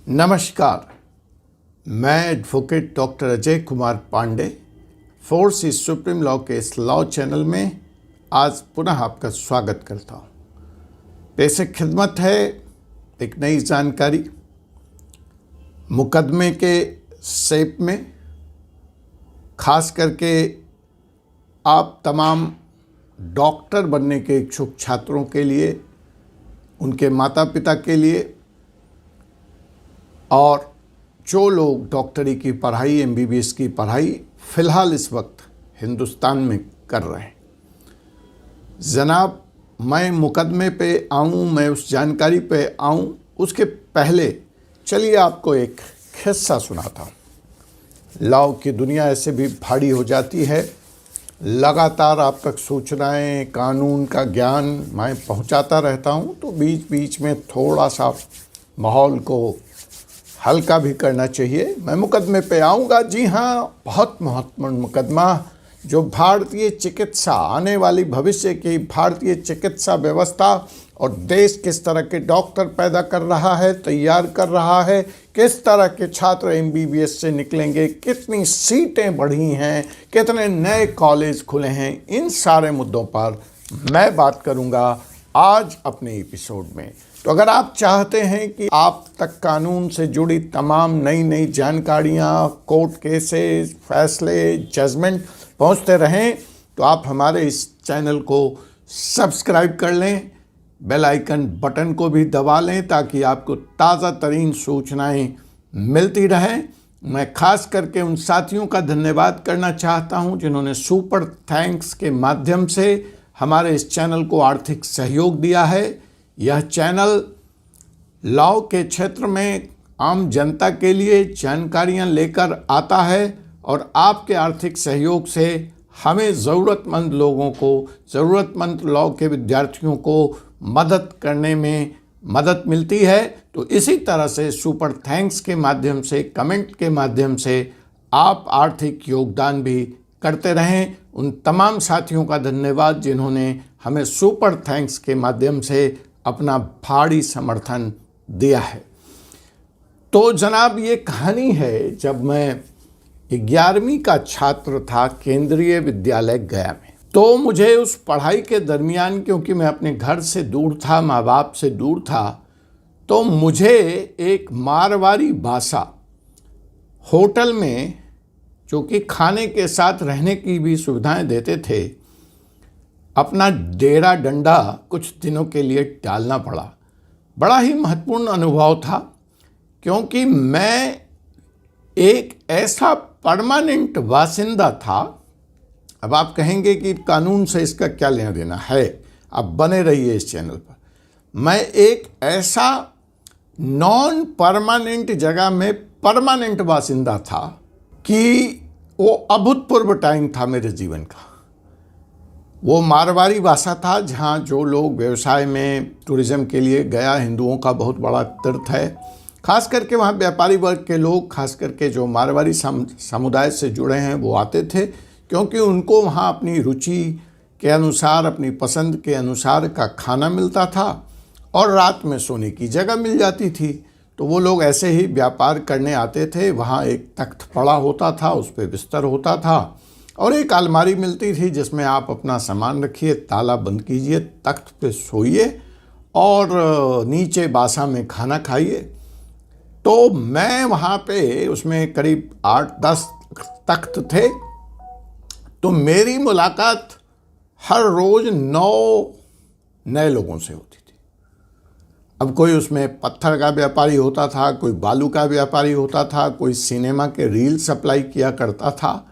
नमस्कार, मैं advocate doctor Ajay Kumar Pandey force is supreme law के इस लॉ चैनल में आज पुनः आपका स्वागत करता हूँ। पेशे खिदमत है एक नई जानकारी मुकदमे के शेप में, खास करके आप तमाम डॉक्टर बनने के इच्छुक छात्रों के लिए, उनके माता पिता के लिए और जो लोग डॉक्टरी की पढ़ाई, एमबीबीएस की पढ़ाई फ़िलहाल इस वक्त हिंदुस्तान में कर रहे हैं। जनाब, मैं मुकदमे पे आऊँ, मैं उस जानकारी पे आऊँ, उसके पहले चलिए आपको एक किस्सा सुनाता हूँ। लॉ की दुनिया ऐसे भी भारी हो जाती है, लगातार आप तक सूचनाएं, कानून का ज्ञान मैं पहुंचाता रहता हूं, तो बीच बीच में थोड़ा सा माहौल को हल्का भी करना चाहिए। मैं मुकदमे पे आऊँगा। जी हाँ, बहुत महत्वपूर्ण मुकदमा जो भारतीय चिकित्सा, आने वाली भविष्य की भारतीय चिकित्सा व्यवस्था और देश किस तरह के डॉक्टर पैदा कर रहा है, तैयार कर रहा है, किस तरह के छात्र एमबीबीएस से निकलेंगे, कितनी सीटें बढ़ी हैं, कितने नए कॉलेज खुले हैं, इन सारे मुद्दों पर मैं बात करूंगा आज अपने एपिसोड में। तो अगर आप चाहते हैं कि आप तक कानून से जुड़ी तमाम नई नई जानकारियाँ, कोर्ट केसेस, फैसले, जजमेंट पहुँचते रहें, तो आप हमारे इस चैनल को सब्सक्राइब कर लें, बेल आइकन बटन को भी दबा लें ताकि आपको ताज़ा तरीन सूचनाएं मिलती रहें। मैं खास करके उन साथियों का धन्यवाद करना चाहता हूं जिन्होंने सुपर थैंक्स के माध्यम से हमारे इस चैनल को आर्थिक सहयोग दिया है। यह चैनल लॉ के क्षेत्र में आम जनता के लिए जानकारियां लेकर आता है और आपके आर्थिक सहयोग से हमें ज़रूरतमंद लोगों को, ज़रूरतमंद लॉ के विद्यार्थियों को मदद करने में मदद मिलती है। तो इसी तरह से सुपर थैंक्स के माध्यम से, कमेंट के माध्यम से आप आर्थिक योगदान भी करते रहें। उन तमाम साथियों का धन्यवाद जिन्होंने हमें सुपर थैंक्स के माध्यम से अपना भारी समर्थन दिया है। तो जनाब, ये कहानी है जब मैं 11वीं का छात्र था केंद्रीय विद्यालय गया में। तो मुझे उस पढ़ाई के दरमियान, क्योंकि मैं अपने घर से दूर था, माँ बाप से दूर था, तो मुझे एक मारवाड़ी भाषा होटल में, जो कि खाने के साथ रहने की भी सुविधाएं देते थे, अपना डेरा डंडा कुछ दिनों के लिए डालना पड़ा। बड़ा ही महत्वपूर्ण अनुभव था, क्योंकि मैं एक ऐसा परमानेंट बासिंदा था। अब आप कहेंगे कि कानून से इसका क्या लेना देना है, अब बने रहिए इस चैनल पर। मैं एक ऐसा नॉन परमानेंट जगह में परमानेंट बासिंदा था कि वो अभूतपूर्व टाइम था मेरे जीवन का। वो मारवाड़ी भाषा था जहाँ जो लोग व्यवसाय में, टूरिज्म के लिए गया, हिंदुओं का बहुत बड़ा तीर्थ है, खास करके वहाँ व्यापारी वर्ग के लोग, खास करके जो मारवाड़ी समुदाय से जुड़े हैं, वो आते थे, क्योंकि उनको वहाँ अपनी रुचि के अनुसार, अपनी पसंद के अनुसार का खाना मिलता था और रात में सोने की जगह मिल जाती थी। तो वो लोग ऐसे ही व्यापार करने आते थे। वहाँ एक तख्त पड़ा होता था, उस पर बिस्तर होता था और एक अलमारी मिलती थी जिसमें आप अपना सामान रखिए, ताला बंद कीजिए, तख्त पे सोइए और नीचे बासा में खाना खाइए। तो मैं वहाँ पे, उसमें करीब 8-10 तख्त थे, तो मेरी मुलाकात हर रोज़ 9 नए लोगों से होती थी। अब कोई उसमें पत्थर का व्यापारी होता था, कोई बालू का व्यापारी होता था, कोई सिनेमा के रील सप्लाई किया करता था,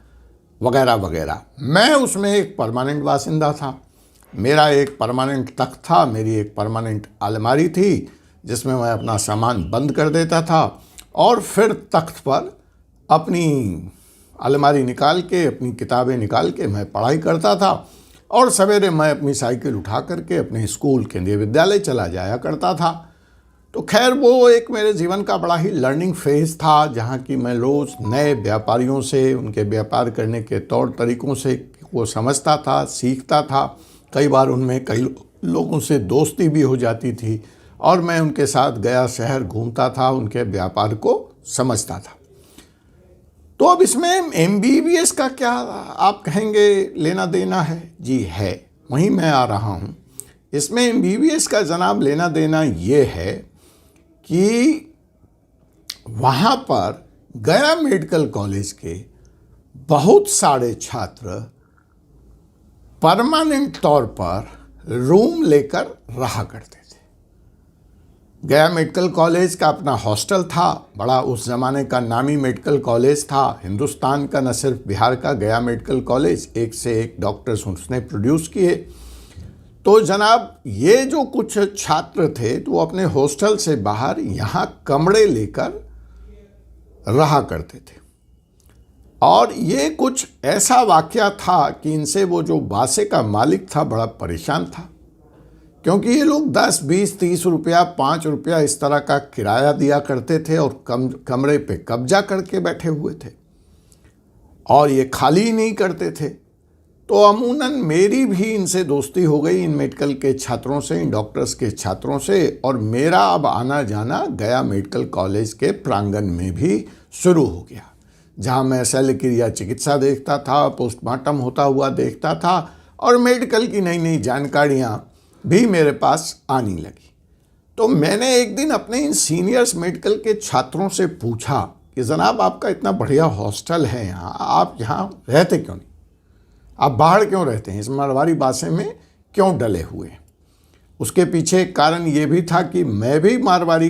वगैरह वगैरह। मैं उसमें एक परमानेंट बासिंदा था। मेरा एक परमानेंट तख्त था, मेरी एक परमानेंट अलमारी थी जिसमें मैं अपना सामान बंद कर देता था और फिर तख्त पर अपनी अलमारी निकाल के, अपनी किताबें निकाल के मैं पढ़ाई करता था और सवेरे मैं अपनी साइकिल उठा करके अपने स्कूल, केंद्रीय विद्यालय चला जाया करता था। तो खैर, वो एक मेरे जीवन का बड़ा ही लर्निंग फेज़ था, जहाँ की मैं रोज़ नए व्यापारियों से, उनके व्यापार करने के तौर तरीक़ों से वो समझता था, सीखता था। कई बार उनमें कई लोगों से दोस्ती भी हो जाती थी और मैं उनके साथ गया शहर घूमता था, उनके व्यापार को समझता था। तो अब इसमें एमबीबीएस का क्या आप कहेंगे लेना देना है? जी है, वहीं मैं आ रहा हूँ। इसमें एमबीबीएस का जनाब लेना देना ये है कि वहाँ पर गया मेडिकल कॉलेज के बहुत सारे छात्र परमानेंट तौर पर रूम लेकर रहा करते थे। गया मेडिकल कॉलेज का अपना हॉस्टल था, बड़ा उस ज़माने का नामी मेडिकल कॉलेज था। हिंदुस्तान का न सिर्फ बिहार का गया मेडिकल कॉलेज, एक से एक डॉक्टर्स उसने प्रोड्यूस किए। तो जनाब ये जो कुछ छात्र थे तो वो अपने हॉस्टल से बाहर यहाँ कमरे लेकर रहा करते थे। और ये कुछ ऐसा वाकया था कि इनसे वो जो बासे का मालिक था बड़ा परेशान था, क्योंकि ये लोग 10, 20, 30 रुपया, 5 रुपया इस तरह का किराया दिया करते थे और कमरे पे कब्जा करके बैठे हुए थे और ये खाली ही नहीं करते थे। तो अमूनन मेरी भी इनसे दोस्ती हो गई, इन मेडिकल के छात्रों से, इन डॉक्टर्स के छात्रों से, और मेरा अब आना जाना गया मेडिकल कॉलेज के प्रांगण में भी शुरू हो गया, जहाँ मैं शल्य क्रिया चिकित्सा देखता था, पोस्टमार्टम होता हुआ देखता था और मेडिकल की नई नई जानकारियाँ भी मेरे पास आने लगी। तो मैंने एक दिन अपने इन सीनियर्स मेडिकल के छात्रों से पूछा कि जनाब आपका इतना बढ़िया हॉस्टल है यहाँ, आप यहाँ रहते क्यों नहीं? आप बाहर क्यों रहते हैं? इस मारवाड़ी बासे में क्यों डले हुए हैं? उसके पीछे एक कारण ये भी था कि मैं भी मारवाड़ी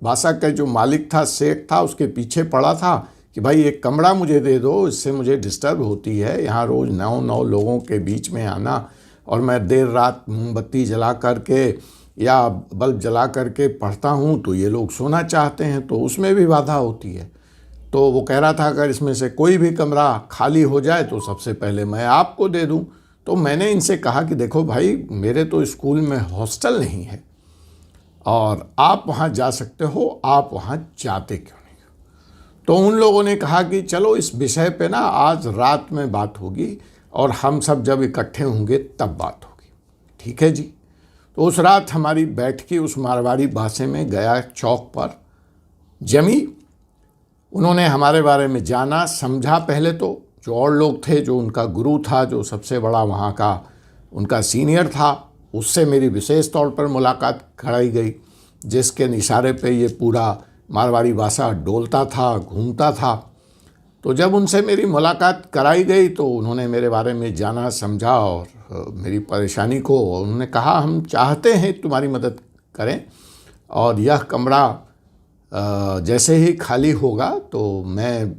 भाषा का जो मालिक था, सेठ था, उसके पीछे पड़ा था कि भाई एक कमरा मुझे दे दो, इससे मुझे डिस्टर्ब होती है यहाँ रोज़ 9 लोगों के बीच में आना, और मैं देर रात मोमबत्ती जला करके या बल्ब जला करके पढ़ता हूँ तो ये लोग सोना चाहते हैं, तो उसमें भी बाधा होती है। तो वो कह रहा था अगर इसमें से कोई भी कमरा खाली हो जाए तो सबसे पहले मैं आपको दे दूं। तो मैंने इनसे कहा कि देखो भाई, मेरे तो स्कूल में हॉस्टल नहीं है और आप वहाँ जा सकते हो, आप वहाँ जाते क्यों नहीं? तो उन लोगों ने कहा कि चलो इस विषय पे ना आज रात में बात होगी और हम सब जब इकट्ठे होंगे तब बात होगी। ठीक है जी। तो उस रात हमारी बैठकी उस मारवाड़ी भाषा में गया चौक पर जमी। उन्होंने हमारे बारे में जाना, समझा। पहले तो जो और लोग थे, जो उनका गुरु था, जो सबसे बड़ा वहाँ का उनका सीनियर था, उससे मेरी विशेष तौर पर मुलाकात कराई गई, जिसके इशारे पे ये पूरा मारवाड़ी भाषा डोलता था, घूमता था। तो जब उनसे मेरी मुलाकात कराई गई तो उन्होंने मेरे बारे में जाना, समझा और मेरी परेशानी को उन्होंने कहा हम चाहते हैं तुम्हारी मदद करें और यह कमरा जैसे ही खाली होगा तो मैं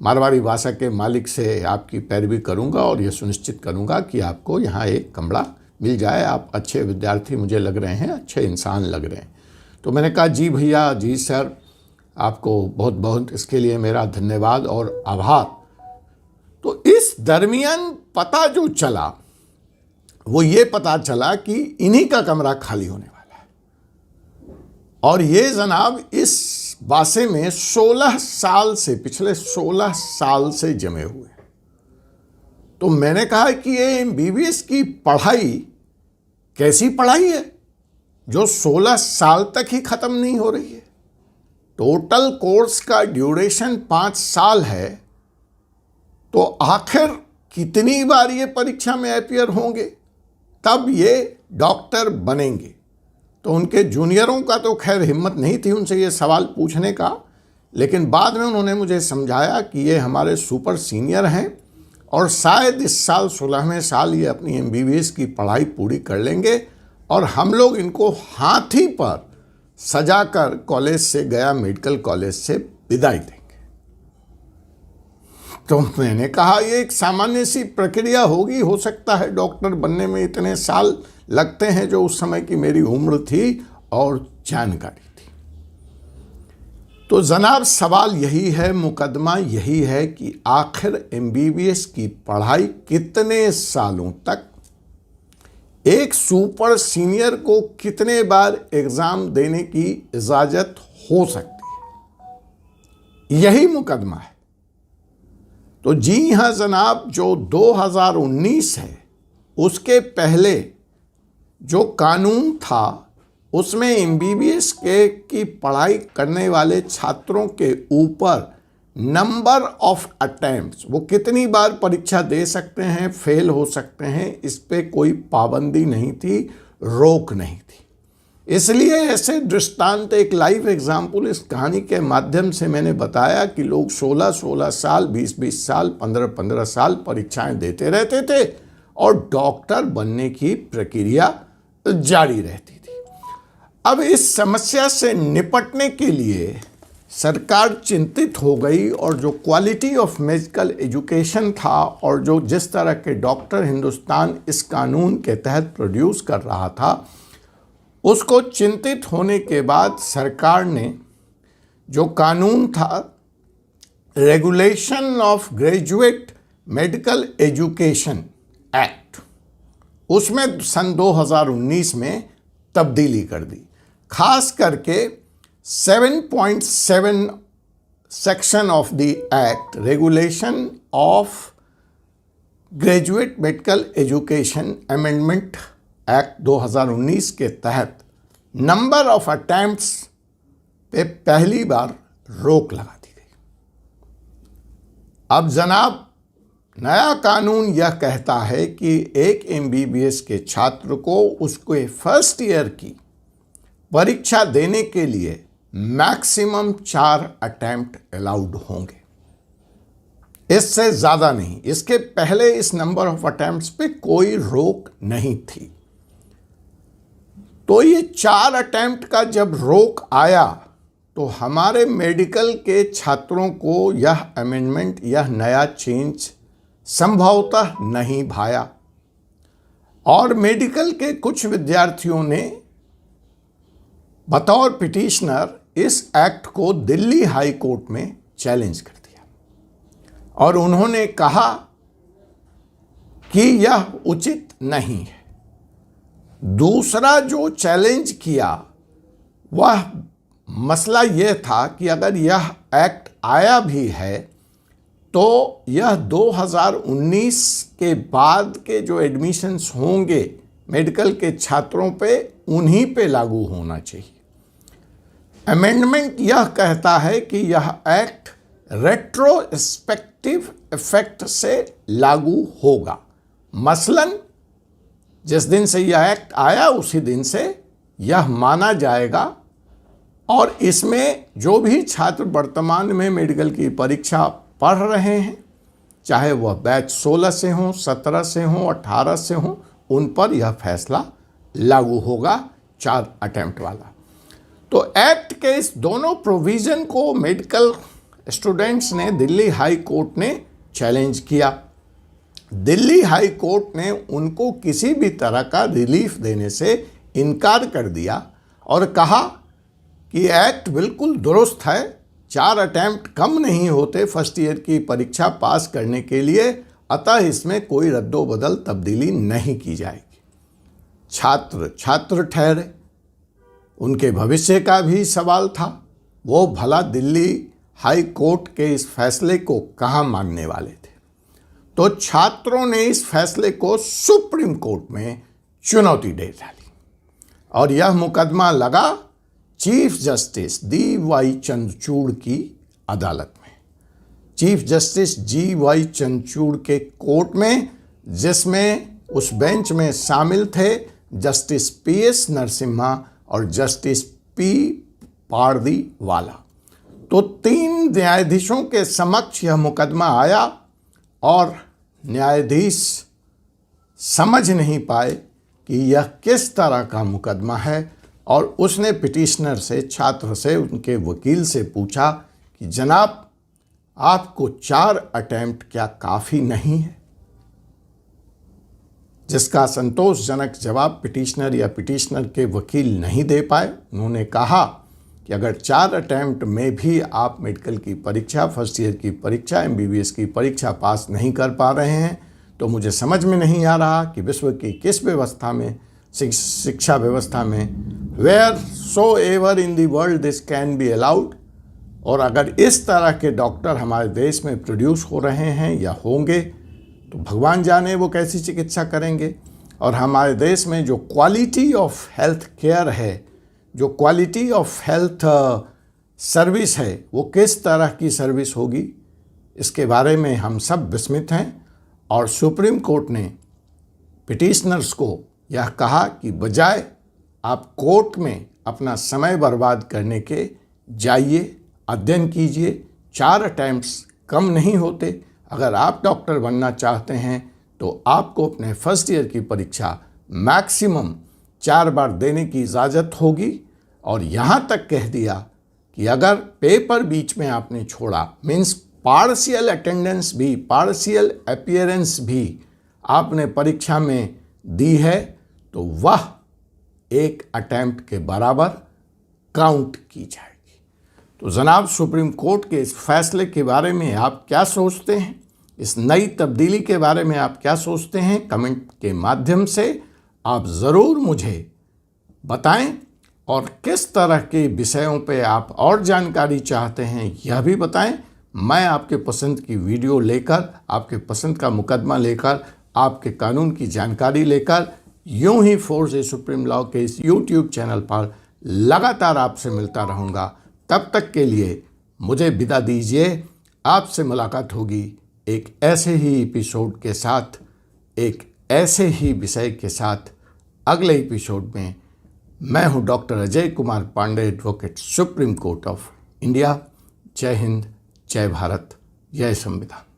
मारवाड़ी भाषा के मालिक से आपकी पैरवी करूंगा और यह सुनिश्चित करूंगा कि आपको यहाँ एक कमरा मिल जाए। आप अच्छे विद्यार्थी मुझे लग रहे हैं, अच्छे इंसान लग रहे हैं। तो मैंने कहा जी भैया, जी सर, आपको बहुत बहुत इसके लिए मेरा धन्यवाद और आभार। तो इस दरमियान पता जो चला वो ये पता चला कि इन्हीं का कमरा खाली होने वाला है और ये जनाब इस बासे में 16 साल से, पिछले 16 साल से जमे हुए। तो मैंने कहा कि ये एमबीबीएस की पढ़ाई कैसी पढ़ाई है जो 16 साल तक ही ख़त्म नहीं हो रही है? टोटल कोर्स का ड्यूरेशन 5 साल है, तो आखिर कितनी बार ये परीक्षा में अपीयर होंगे तब ये डॉक्टर बनेंगे? तो उनके जूनियरों का तो खैर हिम्मत नहीं थी उनसे ये सवाल पूछने का, लेकिन बाद में उन्होंने मुझे समझाया कि ये हमारे सुपर सीनियर हैं और शायद इस साल 16वें साल ये अपनी एमबीबीएस की पढ़ाई पूरी कर लेंगे और हम लोग इनको हाथी पर सजाकर कॉलेज से, गया मेडिकल कॉलेज से विदाई देंगे। तो मैंने कहा ये एक सामान्य सी प्रक्रिया होगी, हो सकता है डॉक्टर बनने में इतने साल लगते हैं, जो उस समय की मेरी उम्र थी और जानकारी थी। तो जनाब सवाल यही है, मुकदमा यही है कि आखिर एमबीबीएस की पढ़ाई कितने सालों तक, एक सुपर सीनियर को कितने बार एग्जाम देने की इजाजत हो सकती है, यही मुकदमा है। तो जी हाँ जनाब, जो 2019 है उसके पहले जो कानून था उसमें एमबीबीएस की पढ़ाई करने वाले छात्रों के ऊपर नंबर ऑफ अटेम्प्ट्स, वो कितनी बार परीक्षा दे सकते हैं, फेल हो सकते हैं, इस पे कोई पाबंदी नहीं थी, रोक नहीं थी। इसलिए ऐसे दृष्टांत, एक लाइव एग्जाम्पल इस कहानी के माध्यम से मैंने बताया कि लोग 16-16 साल, 20-20 साल, 15-15 साल परीक्षाएं देते रहते थे और डॉक्टर बनने की प्रक्रिया जारी रहती थी। अब इस समस्या से निपटने के लिए सरकार चिंतित हो गई और जो क्वालिटी ऑफ मेडिकल एजुकेशन था और जो जिस तरह के डॉक्टर हिंदुस्तान इस कानून के तहत प्रोड्यूस कर रहा था, उसको चिंतित होने के बाद सरकार ने जो कानून था, regulation of graduate medical education act, उसमें सन 2019 में तब्दीली कर दी। खास करके 7.7 section of the act, regulation of graduate medical education amendment act 2019 के तहत नंबर ऑफ अटेम्प्ट्स पे पहली बार रोक लगा दी गई। अब जनाब, नया कानून यह कहता है कि एक एमबीबीएस के छात्र को उसके फर्स्ट ईयर की परीक्षा देने के लिए मैक्सिमम 4 अटेम्प्ट अलाउड होंगे, इससे ज़्यादा नहीं। इसके पहले इस नंबर ऑफ अटेम्प्ट्स पे कोई रोक नहीं थी। तो ये 4 अटेम्प्ट का जब रोक आया तो हमारे मेडिकल के छात्रों को यह अमेंडमेंट, यह नया चेंज संभवतः नहीं भाया और मेडिकल के कुछ विद्यार्थियों ने बतौर पिटिशनर इस एक्ट को दिल्ली हाई कोर्ट में चैलेंज कर दिया और उन्होंने कहा कि यह उचित नहीं है। दूसरा जो चैलेंज किया वह मसला यह था कि अगर यह एक्ट आया भी है तो यह 2019 के बाद के जो एडमिशन्स होंगे मेडिकल के छात्रों पे, उन्हीं पे लागू होना चाहिए। अमेंडमेंट यह कहता है कि यह एक्ट रेट्रोस्पेक्टिव इफेक्ट से लागू होगा। मसलन जिस दिन से यह एक्ट आया उसी दिन से यह माना जाएगा और इसमें जो भी छात्र वर्तमान में मेडिकल की परीक्षा पढ़ रहे हैं, चाहे वह बैच 16 से हों, 17 से हों, 18 से हों, उन पर यह फैसला लागू होगा 4 अटेम्प्ट वाला। तो एक्ट के इस दोनों प्रोविज़न को मेडिकल स्टूडेंट्स ने दिल्ली हाई कोर्ट ने चैलेंज किया। दिल्ली हाई कोर्ट ने उनको किसी भी तरह का रिलीफ देने से इनकार कर दिया और कहा कि एक्ट बिल्कुल दुरुस्त है, 4 अटेम्प्ट कम नहीं होते फर्स्ट ईयर की परीक्षा पास करने के लिए, अतः इसमें कोई रद्दोबदल तब्दीली नहीं की जाएगी। छात्र छात्र ठहरे, उनके भविष्य का भी सवाल था। वो भला दिल्ली हाई कोर्ट के इस फैसले को कहाँ मानने वाले थे। तो छात्रों ने इस फैसले को सुप्रीम कोर्ट में चुनौती दे डाली और यह मुकदमा लगा चीफ जस्टिस DY चंद्रचूड़ की अदालत में, चीफ जस्टिस GY चंद्रचूड़ के कोर्ट में, जिसमें उस बेंच में शामिल थे जस्टिस PS नरसिम्हा और जस्टिस P पारदीवाला। तो 3 न्यायाधीशों के समक्ष यह मुकदमा आया और न्यायाधीश समझ नहीं पाए कि यह किस तरह का मुकदमा है और उसने पिटिशनर से, छात्र से, उनके वकील से पूछा कि जनाब, आपको 4 अटेम्प्ट क्या काफ़ी नहीं है? जिसका संतोषजनक जवाब पिटिशनर या पिटिशनर के वकील नहीं दे पाए। उन्होंने कहा कि अगर 4 अटेम्प्ट में भी आप मेडिकल की परीक्षा, फर्स्ट ईयर की परीक्षा, MBBS की परीक्षा पास नहीं कर पा रहे हैं तो मुझे समझ में नहीं आ रहा कि विश्व की किस व्यवस्था में, शिक्षा व्यवस्था में, where so ever in the world this can be allowed. और अगर इस तरह के डॉक्टर हमारे देश में प्रोड्यूस हो रहे हैं या होंगे तो भगवान जाने वो कैसी चिकित्सा करेंगे। और हमारे देश में जो क्वालिटी ऑफ हेल्थ केयर है जो क्वालिटी ऑफ हेल्थ सर्विस है वो किस तरह की सर्विस होगी, इसके बारे में हम सब विस्मित हैं। और सुप्रीम कोर्ट ने पिटिशनर्स को यह कहा कि बजाय आप कोर्ट में अपना समय बर्बाद करने के जाइए, अध्ययन कीजिए। 4 अटेम्प्ट्स कम नहीं होते। अगर आप डॉक्टर बनना चाहते हैं तो आपको अपने फर्स्ट ईयर की परीक्षा मैक्सिमम 4 बार देने की इजाज़त होगी। और यहाँ तक कह दिया कि अगर पेपर बीच में आपने छोड़ा, मीन्स पार्शियल अटेंडेंस भी, पार्शियल अपीयरेंस भी आपने परीक्षा में दी है, तो वह एक अटेम्प्ट के बराबर काउंट की जाएगी। तो जनाब, सुप्रीम कोर्ट के इस फैसले के बारे में आप क्या सोचते हैं? इस नई तब्दीली के बारे में आप क्या सोचते हैं? कमेंट के माध्यम से आप ज़रूर मुझे बताएं। और किस तरह के विषयों पे आप और जानकारी चाहते हैं यह भी बताएं। मैं आपके पसंद की वीडियो लेकर, आपके पसंद का मुकदमा लेकर, आपके कानून की जानकारी लेकर यूं ही फोर्स ए सुप्रीम लॉ के इस YouTube चैनल पर लगातार आपसे मिलता रहूँगा। तब तक के लिए मुझे विदा दीजिए। आपसे मुलाकात होगी एक ऐसे ही एपिसोड के साथ, एक ऐसे ही विषय के साथ अगले एपिसोड में। मैं हूं doctor Ajay Kumar Pandey, advocate, supreme court of India. जय हिंद, जय भारत, जय संविधान।